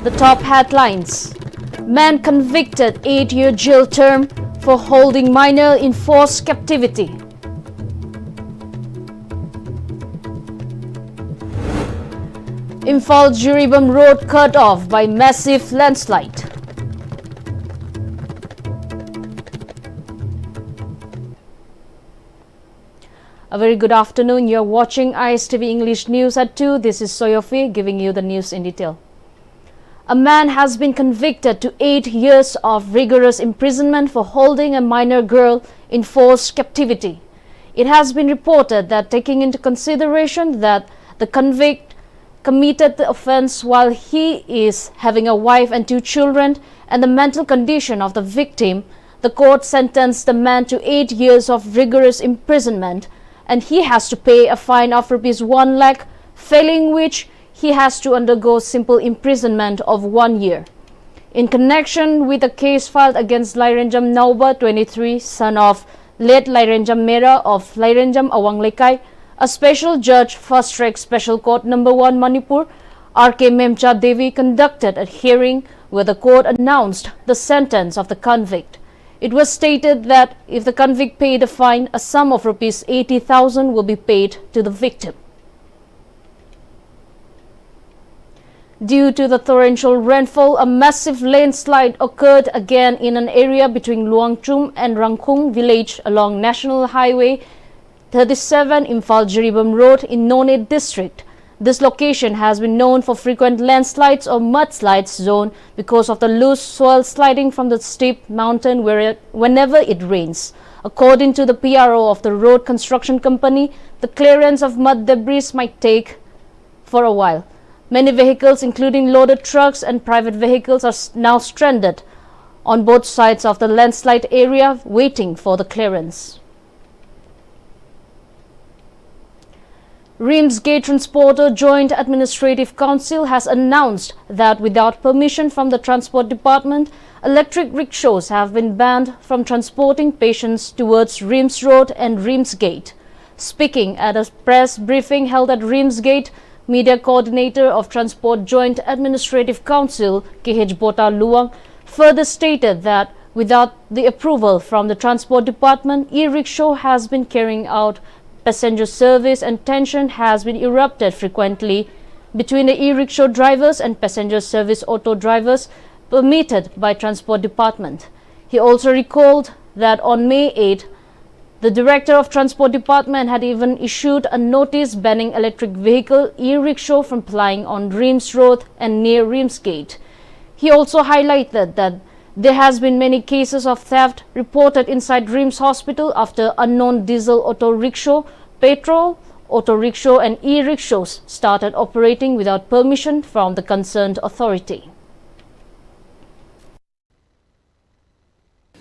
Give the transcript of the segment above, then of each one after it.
The top headlines. Man convicted 8-year jail term for holding minor in forced captivity. Imphal Jiribam road cut off by massive landslide. A very good afternoon. You're watching Imphal English News at 2. This is Soyofi giving you the news in detail. A man has been convicted to 8 years of rigorous imprisonment for holding a minor girl in forced captivity. It has been reported that, taking into consideration that the convict committed the offence while he is having a wife and 2 children and the mental condition of the victim, the court sentenced the man to 8 years of rigorous imprisonment, and he has to pay a fine of ₹1 lakh, failing which he has to undergo simple imprisonment of 1 year. In connection with a case filed against Lairenjam Nauba, 23, son of late Lairenjam Mera of Lairenjam Awang Lekai, a special judge, First Track Special Court No. 1 Manipur, R.K. Memcha Devi, conducted a hearing where the court announced the sentence of the convict. It was stated that if the convict paid a fine, a sum of ₹80,000 will be paid to the victim. Due to the torrential rainfall, a massive landslide occurred again in an area between Luangchum and Rangkhung village along National Highway 37 Imphal Jiribam Road in None district. This location has been known for frequent landslides or mudslides zone because of the loose soil sliding from the steep mountain whenever it rains. According to the PRO of the road construction company, the clearance of mud debris might take for a while. Many vehicles, including loaded trucks and private vehicles, are now stranded on both sides of the landslide area, waiting for the clearance. Rimsgate Transporter Joint Administrative Council has announced that without permission from the Transport Department, electric rickshaws have been banned from transporting patients towards Rims Road and Rimsgate. Speaking at a press briefing held at Rimsgate, Media Coordinator of Transport Joint Administrative Council, KH Bota Luang, further stated that without the approval from the Transport Department, e-rickshaw has been carrying out passenger service and tension has been erupted frequently between the e-rickshaw drivers and passenger service auto drivers permitted by Transport Department. He also recalled that on May 8, the Director of Transport Department had even issued a notice banning electric vehicle e-rickshaw from plying on Rims Road and near Rimsgate. He also highlighted that there has been many cases of theft reported inside Rims Hospital after unknown diesel auto rickshaw, petrol auto rickshaw and e-rickshaws started operating without permission from the concerned authority.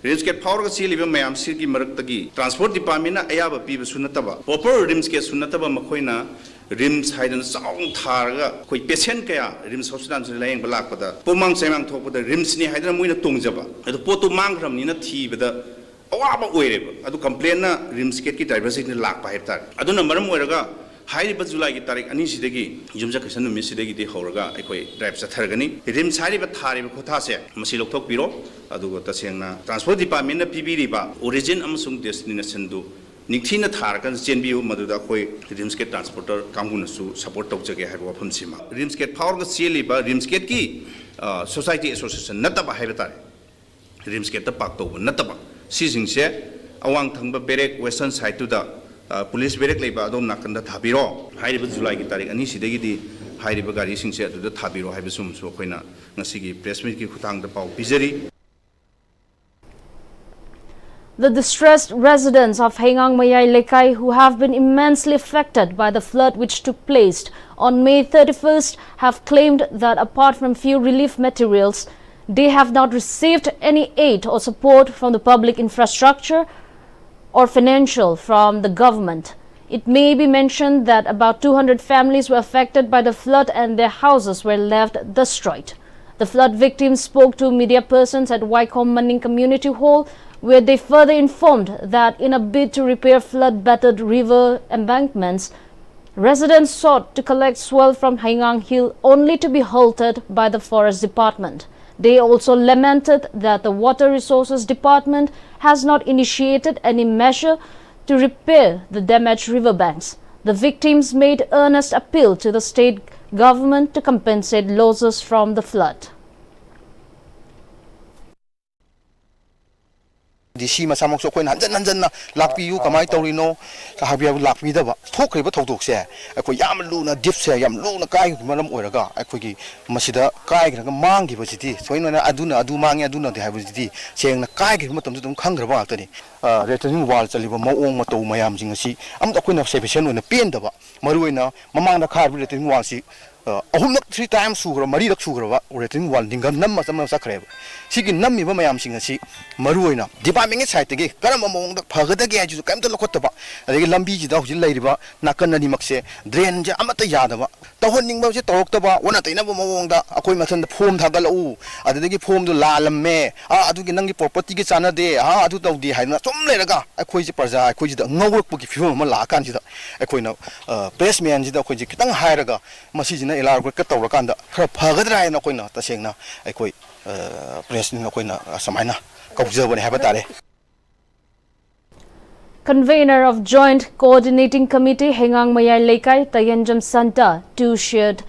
Rimsgate power ka sili ba mayam sir ki marak tagi transport department na ayaba pi sunataba proper Rimsgate sunataba makoina Rims haidan saung tharga koi patient kaya Rims hospital se layeng balak pada pomang semang thokpada Rims ni haidan moina tongjaba adu potu mangram ni na thi bada awaba oireba adu complain na Rimsgate ki driver se ni lak pa heptar adu na maram oiraga हाइरिबा जुलाई की तारीख अनि सिदगी युमजा कैसन नुमि सिदगी दे हौरगा अखोय drive चथरगनी rim सारिबा थारिबा खोथासे मसि लोकथोक पिरो अदुगो तसेंगना transport department ना पिबिरिबा origin अमसुंग destination दु निखिना थारकन चेनबियु मदुदा अखोय रिम्सगेट transporter कांगुनसु support तौजगे हाइबा वफमसिमा रिम्सगेट फावरगा सेलिबा रिम्सगेट की society association नतबा हाइबा तारे रिम्सगेट ता पाक तौबा नतबा सिजिंगसे अवांग थंगबा बेरेक वेस्टर्न साइड टुदा पुलिस बेरेक लेबा अदोम नाकंदा थाबिरो हाइरिबा जुलाई की तारीख अनि सिदगिदी हाइरिबा गाड़ी सिंगसे अदुदा थाबिरो हाइबा सुमसु अखोइना ngasiगी प्रेस मीट की खुतांगदा पाउ पिजरी. The distressed residents of Hengang Mayai Lekai, who have been immensely affected by the flood which took place on May 31st, have claimed that apart from few relief materials, they have not received any aid or support from the public infrastructure or financial from the government. It may be mentioned that about 200 families were affected by the flood and their houses were left destroyed. The flood victims spoke to media persons at Waikom Manning Community Hall, where they further informed that in a bid to repair flood-battered river embankments, Residents sought to collect swell from Haingang Hill only to be halted by the Forest Department. They also lamented that the Water Resources Department has not initiated any measure to repair the damaged riverbanks. The victims made earnest appeal to the state government to compensate losses from the flood. DC masamok so koina hanjan na lakpi yu kamai torino ka habia lakpi da ba thokre ba thodok se ko yam lu na dip se yam lu na kai maram oiraga akoi gi masida kai ga mang gi bajiti soina na aduna adu mangi aduna de habajiti seng na kai gi matam dum khangra ba tani returning wall chaliba maong mato mayam jing si am da koina separation ona pen da ba maruina mamang da khar returning wall si ahumnak 3 times sugra mari rak sugra ba returning wall dingam nam ma sam sakre sigi nammi ba mayam sing si maruina department side ge karam among da phagada ge ju kam ta lokot ba ade lambi ji da hujil lai riba nakan ni makse drain ja amata yada ba tawhon ba je torok ta ba ona taina ba mawong da akoi mathan da form thagal u ade gi form du la lamme adu gi nangi property gi chana de adu taw di haina chom le raga akoi ji parja akoi ji da ngawruk pu gi phim ma la kan ji da akoi na pressman ji da akoi ji kitang hairaga masi ji na elar ka tawra kan da khara phagada ra na akoi na ta seng na akoi pressman akoi na samaina kaujabane haba tare. Convener of Joint Coordinating Committee Haingang Mayar Lekai Tayanjam Santa too shared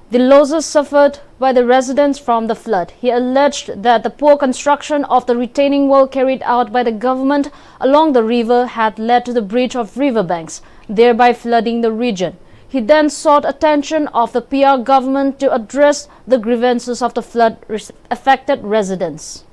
the losses suffered by the residents from the flood. He alleged that the poor construction of the retaining wall carried out by the government along the river had led to the breach of riverbanks, thereby flooding the region. He then sought attention of the PR government to address the grievances of the flood-affected residents.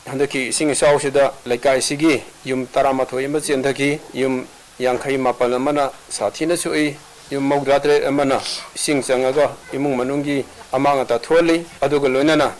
Handaki sing sausida laikai sigi yum taramathoi ma chendaki yum yangkhai mapal amana sathina sui yum maudatre amana sing changaga imung manungi amanga ta tholi aduga loinana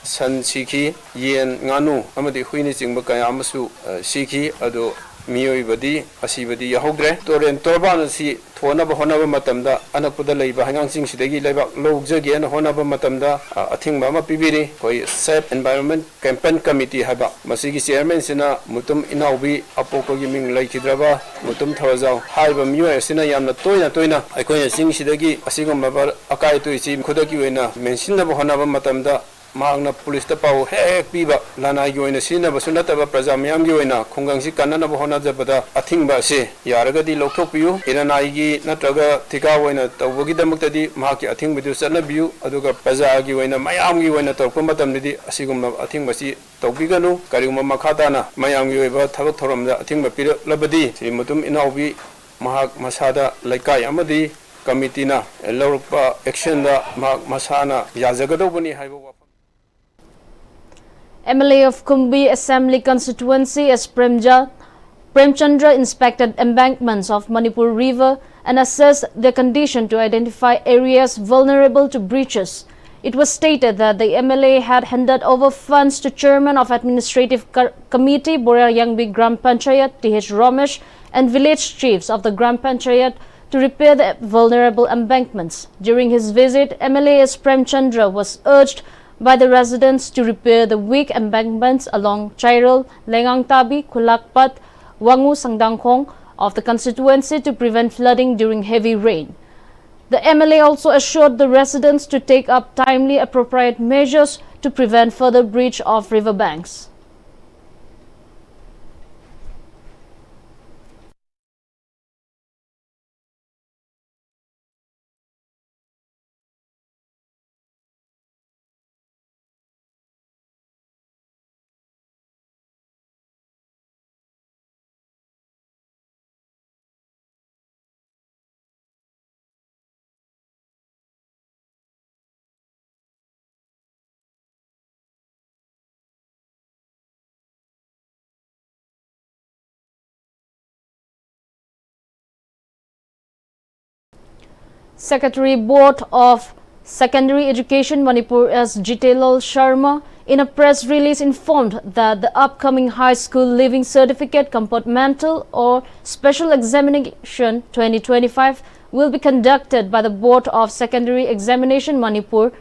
san siki yen nganu amadi huini chingba kaya amasu siki adu miyoi badi asibadi yahodre toren torban si thona ba hona ba matamda anapuda leiba hangang sing sidagi leiba logje na hona ba matamda athing ba ma pibiri koi safe environment campaign committee haba masigi chairman sina mutum inaubi apoko gi ming laikhidraba mutum thawajau haiba miyoi sina yamna toina aikoi sing sidagi asigom ba akai tuisi khudaki wena mention ba hona ba matamda Magna police ta pau hek piba lana yoina sina basunata ba praja myam yoina khungang si kanana ba hona jabada athing ba se yaraga di lokthok piu iranai gi natraga thika woina tawgi damukta di mahaki athing bidu sana biu aduga praja gi woina mayam gi woina torko matam di asigum athing basi tawgi ganu kariguma makhata na mayam gi ba thabak thoram da athing ba pir labadi si mutum inaubi mahak masada laikai amadi committee na lawpa action da masana yazagado bani haiba MLA of Kumbi Assembly Constituency S. Premchandra inspected embankments of Manipur River and assessed their condition to identify areas vulnerable to breaches. It was stated that the MLA had handed over funds to Chairman of Administrative Committee Boria Yangbi Gram Panchayat T.H. Ramesh and village chiefs of the Gram Panchayat to repair the vulnerable embankments. During his visit, MLA S. Premchandra was urged by the residents to repair the weak embankments along Chairal, Lengang Tabi, Kulakpat, Wangu Sangdangkhong of the constituency to prevent flooding during heavy rain. The MLA also assured the residents to take up timely appropriate measures to prevent further breach of riverbanks. Secretary Board of Secondary Education Manipur S. Jitelal Sharma in a press release informed that the upcoming high school leaving certificate compartmental or special examination 2025 will be conducted by the Board of Secondary Examination Manipur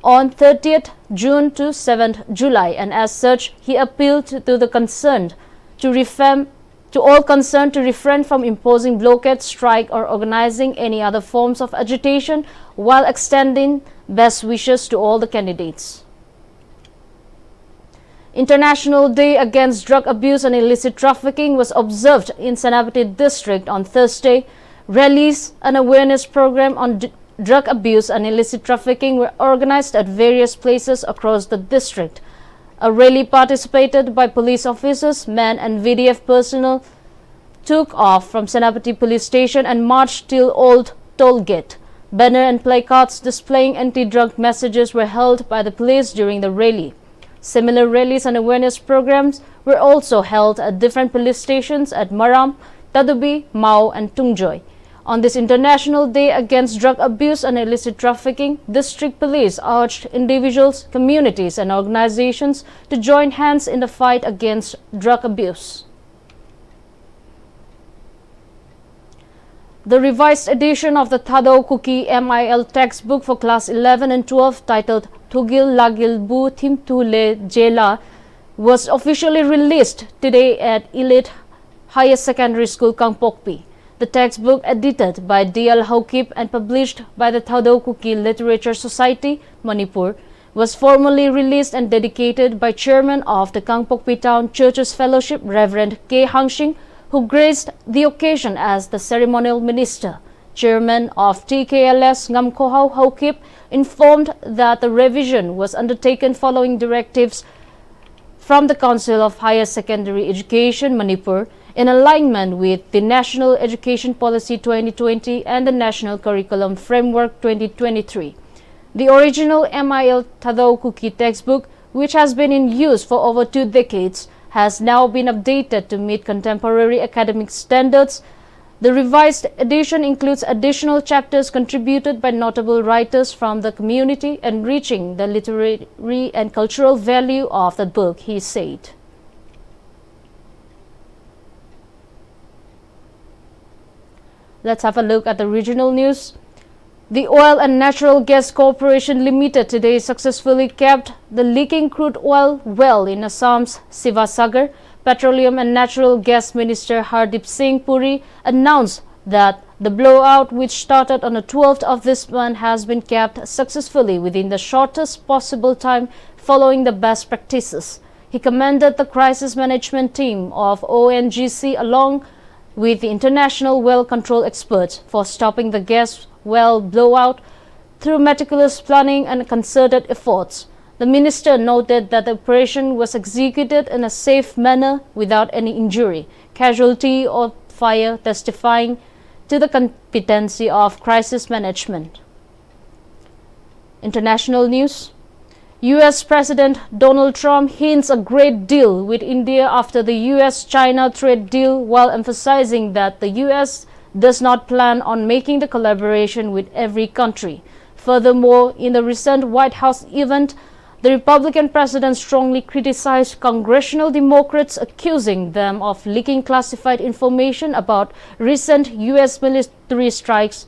on 30th June to 7th July, and as such he appealed to the concerned to to all concerned to refrain from imposing blockade, strike or organizing any other forms of agitation while extending best wishes to all the candidates. International Day Against Drug Abuse and Illicit Trafficking was observed in Senapati district on Thursday. Rallies and awareness program on drug abuse and illicit trafficking were organized at various places across the district. A rally participated by police officers, men and VDF personnel took off from Senapati police station and marched till Old Toll Gate. Banner and placards displaying anti-drug messages were held by the police during the rally. Similar rallies and awareness programs were also held at different police stations at Maram, Tadubi, Mao and Tungjoy. On this International Day Against Drug Abuse and Illicit Trafficking, District Police urged individuals, communities and organizations to join hands in the fight against drug abuse. The revised edition of the Thado Kuki MIL textbook for class 11 and 12 titled Tugil Lagil Bu Thimtule Jela was officially released today at Elite Higher Secondary School, Kangpokpi. The textbook, edited by D.L. Haukip and published by the Thado Kuki Literature Society, Manipur, was formally released and dedicated by Chairman of the Kangpokpi Town Churches Fellowship, Reverend K. Hangshing, who graced the occasion as the ceremonial minister. Chairman of TKLS Ngamkohau Haukip informed that the revision was undertaken following directives from the Council of Higher Secondary Education, Manipur, in alignment with the National Education Policy 2020 and the National Curriculum Framework 2023. The original MIL Thado Kuki textbook, which has been in use for over 2 decades, has now been updated to meet contemporary academic standards. The revised edition includes additional chapters contributed by notable writers from the community, enriching the literary and cultural value of the book, he said. Let's have a look at the regional news. The Oil and Natural Gas Corporation Limited today successfully capped the leaking crude oil well in Assam's Sivasagar. Petroleum and Natural Gas Minister Hardip Singh Puri announced that the blowout, which started on the 12th of this month, has been capped successfully within the shortest possible time following the best practices. He commended the crisis management team of ONGC along with the international well control experts for stopping the gas well blowout through meticulous planning and concerted efforts. The minister noted that the operation was executed in a safe manner without any injury, casualty or fire, testifying to the competency of crisis management. International news. U.S. President Donald Trump hints a great deal with India after the U.S.-China trade deal, while emphasizing that the U.S. does not plan on making the collaboration with every country. Furthermore, in the recent White House event, the Republican president strongly criticized congressional Democrats, accusing them of leaking classified information about recent U.S. military strikes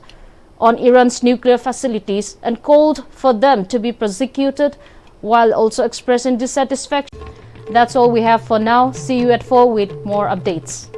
on Iran's nuclear facilities and called for them to be prosecuted, while also expressing dissatisfaction. That's all we have for now. See you at 4 with more updates.